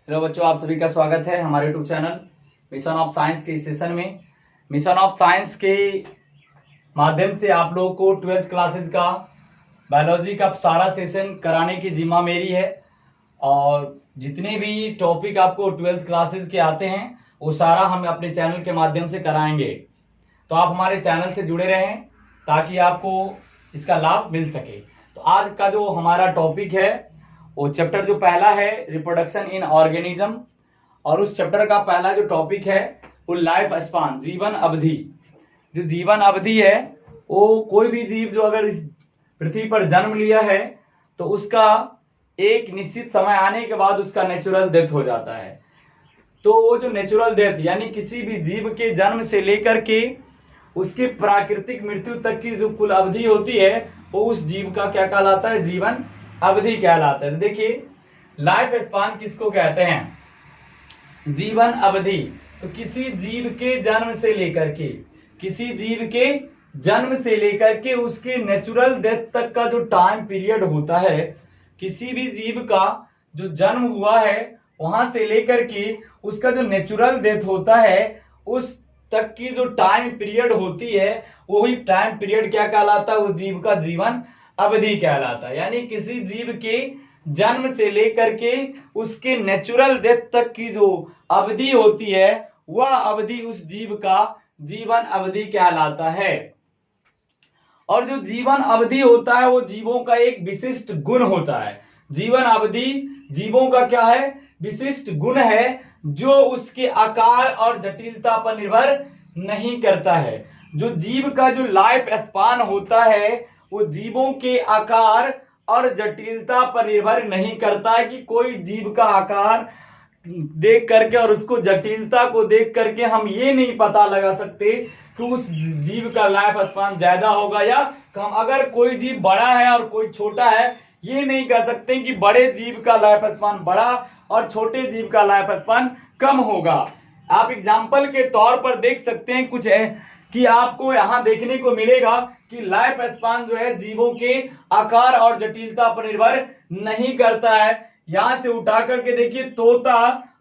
Hello बच्चों, आप सभी का स्वागत है हमारे YouTube channel mission of science के इस सेशन में। मिशन ऑफ साइंस के माध्यम से आप लोगों को 12th क्लासेज का बायोलॉजी का सारा सेशन कराने की जिम्मा मेरी है। और जितने भी टॉपिक आपको 12th क्लासेज के आते हैं वो सारा हम अपने चैनल के माध्यम से कराएंगे। तो आप हमारे चैनल से जुड़े रहें ताकि आपको इसका लाभ मिल सके। तो आज का जो हमारा टॉपिक है वो चैप्टर जो पहला है रिप्रोडक्शन इन ऑर्गेनिज्म, और उस चैप्टर का पहला जो टॉपिक है वो लाइफ स्पान, जीवन अवधि। जो जीवन अवधि है वो कोई भी जीव जो अगर इस पृथ्वी पर जन्म लिया है तो उसका एक निश्चित समय आने के बाद उसका नेचुरल डेथ हो जाता है। तो वो जो नेचुरल डेथ यानी किसी भी जीव के जन्म से लेकर के उसके प्राकृतिक मृत्यु तक की जो कुल अवधि होती है वो उस जीव का क्या कहलाता है, जीवन अवधि कहलाता है। देखिए लाइफ स्पान किसको कहते हैं, जीवन अवधि। तो किसी जीव के जन्म से लेकर के उसके नेचुरल डेथ तक का जो टाइम पीरियड होता है, किसी भी जीव का जो जन्म हुआ है वहां से लेकर के उसका जो नेचुरल डेथ होता है उस तक की जो टाइम पीरियड होती है वही टाइम पीरियड क्या कहलाता है, उस जीव का जीवन अवधि कहलाता है। यानी किसी जीव के जन्म से लेकर के उसके नेचुरल डेथ तक की जो अवधि होती है वह अवधि उस जीव का जीवन अवधि कहलाता है। और जो जीवन अवधि होता है वो जीवों का एक विशिष्ट गुण होता है। जीवन अवधि जीवों का क्या है, विशिष्ट गुण है जो उसके आकार और जटिलता पर निर्भर नहीं करता है। जो जीव का जो लाइफ स्पान होता है वो जीवों के आकार और जटिलता पर निर्भर नहीं करता है कि कोई जीव का आकार देख करके और उसको जटिलता को देख करके हम ये नहीं पता लगा सकते कि उस जीव का लाइफ स्पान ज्यादा होगा या कम। अगर कोई जीव बड़ा है और कोई छोटा है ये नहीं कह सकते कि बड़े जीव का लाइफ स्पान बड़ा और छोटे जीव का लाइफ स्पान कम होगा। आप एग्जाम्पल के तौर पर देख सकते हैं कुछ है कि आपको यहाँ देखने को मिलेगा कि लाइफ स्पान जो है जीवों के आकार और जटिलता पर निर्भर नहीं करता है। यहाँ से उठा करके देखिए तोता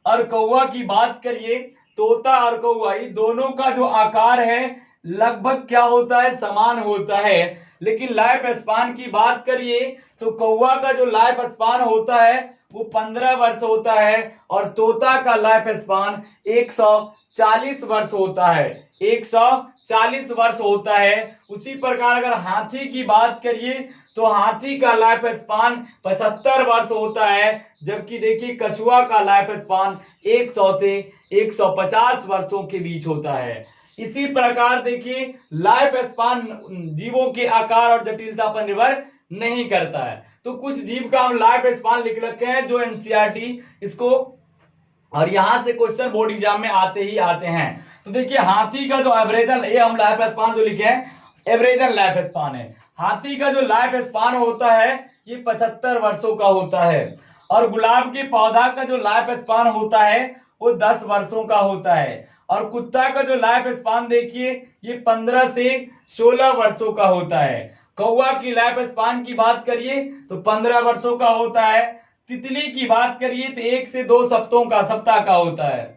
और कौवा की बात करिए, तोता और कौवा ये दोनों का जो आकार है लगभग क्या होता है, समान होता है। लेकिन लाइफ स्पान की बात करिए तो कौवा का जो लाइफ स्पान होता है वो 15 वर्ष होता है और तोता का लाइफ स्पान 140 वर्ष होता है, 140 वर्ष होता है। उसी प्रकार अगर हाथी की बात करिए तो हाथी का लाइफ स्पान 75 वर्ष होता है, जबकि देखिए कछुआ का लाइफ स्पान 100 से 150 वर्षों के बीच होता है। इसी प्रकार देखिए लाइफ स्पान जीवों के आकार और जटिलता पर निर्भर नहीं करता है। तो कुछ जीव का हम लाइफ स्पान लिख रखे हैं जो एनसीईआरटी इसको, और यहां से क्वेश्चन बोर्ड एग्जाम में आते ही आते हैं। तो देखिए हाथी का जो एवरेजन ये हम लाइफ स्पान जो लिखे हैं एवरेजन लाइफ स्पान है। हाथी का जो लाइफ स्पान होता है ये 75 वर्षों का होता है। और गुलाब के पौधा का जो लाइफ स्पान होता है वो 10 वर्षों का होता है। और कुत्ता का जो लाइफ स्पान देखिए ये 15 से 16 वर्षों का होता है। कौवा की लाइफ स्पान की बात करिए तो 15 वर्षों का होता है। तितली की बात करिए तो 1 से 2 सप्ताह का होता है।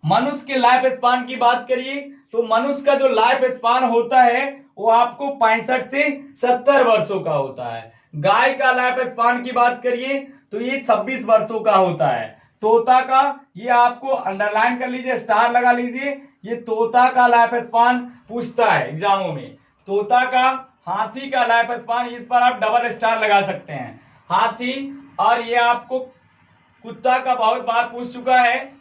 मनुष्य के लाइफ स्पान की बात करिए तो मनुष्य का जो लाइफ स्पान होता है वो आपको 65 से 70 वर्षों का होता है। गाय का लाइफ स्पान की बात करिए तो ये 26 वर्षों का होता है। तोता का ये आपको अंडरलाइन कर लीजिए, स्टार लगा लीजिए, ये तोता का लाइफ स्पान पूछता है एग्जामों में। तोता का, हाथी का लाइफ स्पान इस पर आप डबल स्टार लगा सकते हैं, हाथी। और ये आपको कुत्ता का बहुत बार पूछ चुका है,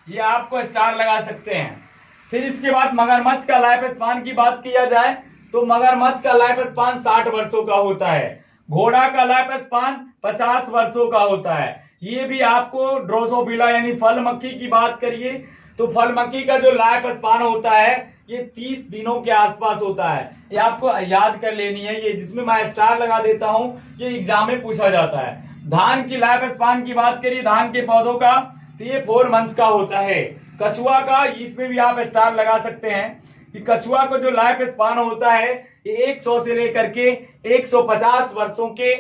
ये आपको स्टार लगा सकते हैं। फिर इसके बाद मगरमच्छ का लाइफ स्पान की बात किया जाए तो मगरमच्छ का लाइफ स्पान 60 वर्षों का होता है। घोड़ा का लाइफ स्पान 50 वर्षों का होता है। ये भी आपको ड्रोसोफिला यानी फल मक्खी की बात करिए तो फल मक्खी का जो लाइफ स्पान होता है ये 30 दिनों के आसपास होता है। ये आपको याद कर लेनी है, ये जिसमें मैं स्टार लगा देता हूं ये एग्जाम में पूछा जाता है। धान की लाइफ स्पान की बात करिए, धान के पौधों का, तो ये 4 मंथ का होता है। कछुआ का, इसमें भी आप स्टार लगा सकते हैं कि कछुआ को जो लाइफ स्पान होता है ये 100 से लेकर के 150 वर्षों के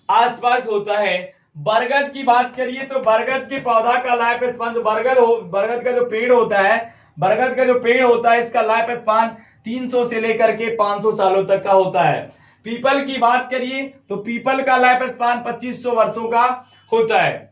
आसपास होता है। बरगद की बात करिए तो बरगद के पौधा का लाइफ स्पान, जो बरगद का जो पेड़ होता है, बरगद का जो पेड़ होता है, इसका लाइफ स्पान 300 से लेकर के 500 सालों तक का होता है। पीपल की बात करिए तो पीपल का लाइफ स्पान 2500 वर्षों का होता है।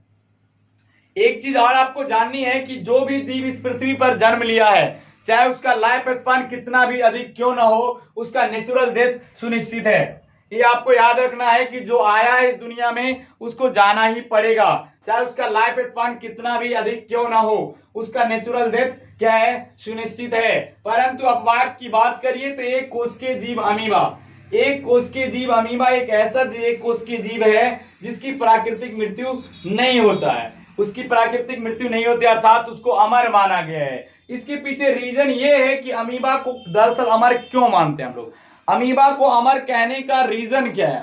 एक चीज और आपको जाननी है कि जो भी जीव इस पृथ्वी पर जन्म लिया है, चाहे उसका लाइफ स्पान कितना भी अधिक क्यों ना हो, उसका नेचुरल डेथ सुनिश्चित है। ये आपको याद रखना है कि जो आया है इस दुनिया में उसको जाना ही पड़ेगा, चाहे उसका लाइफ स्पान कितना भी अधिक क्यों ना हो, उसका नेचुरल डेथ क्या है, सुनिश्चित है। परंतु अपवाद की बात करिए तो एक कोष के जीव अमीबा, एक कोष के जीव अमीबा एक ऐसा एक कोष के जीव है जिसकी प्राकृतिक मृत्यु नहीं होता है, उसकी प्राकृतिक मृत्यु नहीं होती, अर्थात उसको अमर माना गया है। इसके पीछे रीजन ये है कि अमीबा को दरअसल अमर क्यों मानते हैं हम लोग, अमीबा को अमर कहने का रीजन क्या है।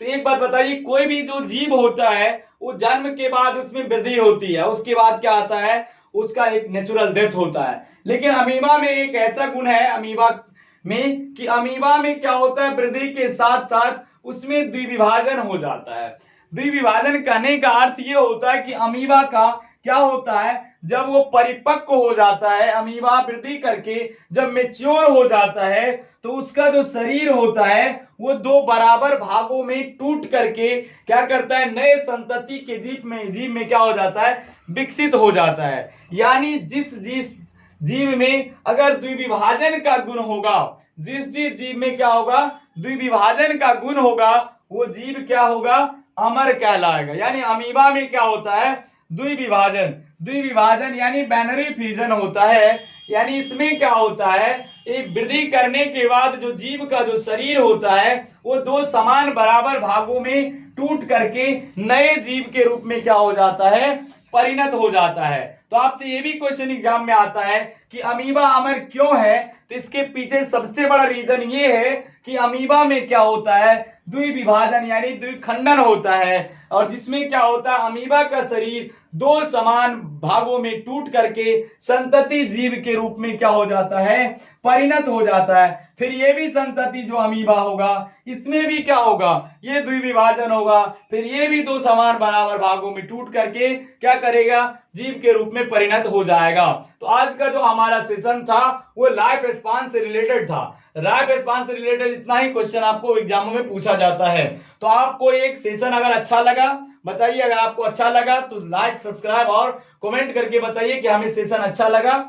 तो एक बात बताइए, कोई भी जो जीव होता है वो जन्म के बाद उसमें वृद्धि होती है, उसके बाद क्या आता है, उसका एक नेचुरल डेथ होता है। लेकिन अमीबा में एक ऐसा गुण है अमीबा में कि अमीबा में क्या होता है, वृद्धि के साथ साथ उसमें द्विविभाजन हो जाता है। द्विविभाजन कहने का अर्थ ये होता है कि अमीबा का क्या होता है, जब वो परिपक्व हो जाता है, अमीबा वृद्धि करके जब मेच्योर हो जाता है, तो उसका जो शरीर होता है वो दो बराबर भागों में टूट करके क्या करता है, नए संतति के जीव में क्या हो जाता है, विकसित हो जाता है। यानी जिस जीव में अगर द्विविभाजन का गुण होगा, जिस जीव में क्या होगा, द्विविभाजन का गुण होगा, वो जीव क्या होगा, अमर कहलाएगा। यानी अमीबा में क्या होता है, द्विविभाजन यानी बाइनरी फ्यूजन होता है। यानी इसमें क्या होता है, एक वृद्धि करने के बाद जो जीव का जो शरीर होता है वो दो समान बराबर भागों में टूट करके नए जीव के रूप में क्या हो जाता है, परिणत हो जाता है। तो आपसे ये भी क्वेश्चन एग्जाम में आता है कि अमीबा अमर क्यों है, तो इसके पीछे सबसे बड़ा रीजन ये है कि अमीबा में क्या होता है, द्विविभाजन यानी द्विखंडन होता है, और जिसमें क्या होता है, अमीबा का शरीर दो समान भागों में टूट करके संतति जीव के रूप में क्या हो जाता है, परिणत हो जाता है। फिर ये भी संतति जो अमीबा होगा इसमें भी क्या होगा, ये द्विविभाजन होगा, फिर ये भी दो समान बराबर भागों में टूट करके क्या करेगा, जीव के रूप में परिणत हो जाएगा। तो आज का जो हमारा सेशन था वो लाइफ स्पान से रिलेटेड था। लाइफ स्पान से रिलेटेड इतना ही क्वेश्चन आपको एग्जामों में पूछा जाता है। तो आपको एक सेशन अगर अच्छा लगा बताइए, अगर आपको अच्छा लगा तो लाइक, सब्सक्राइब और कमेंट करके बताइए कि हमें सेशन अच्छा लगा।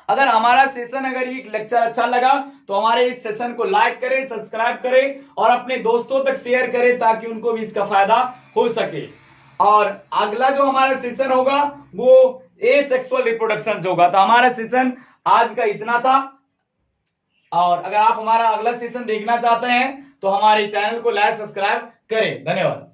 अगर हमारा सेशन, अगर ये लेक्चर अच्छा लगा तो हमारे इस सेशन को लाइक करें, सब्सक्राइब करें और अपने दोस्तों तक शेयर करें ताकि उनको भी इसका फायदा हो सके। और अगला जो हमारा सेशन होगा वो एसेक्सुअल रिप्रोडक्शन होगा। तो हमारा सेशन आज का इतना था, और अगर आप हमारा अगला सेशन देखना चाहते हैं तो हमारे चैनल को लाइक, सब्सक्राइब करें। धन्यवाद।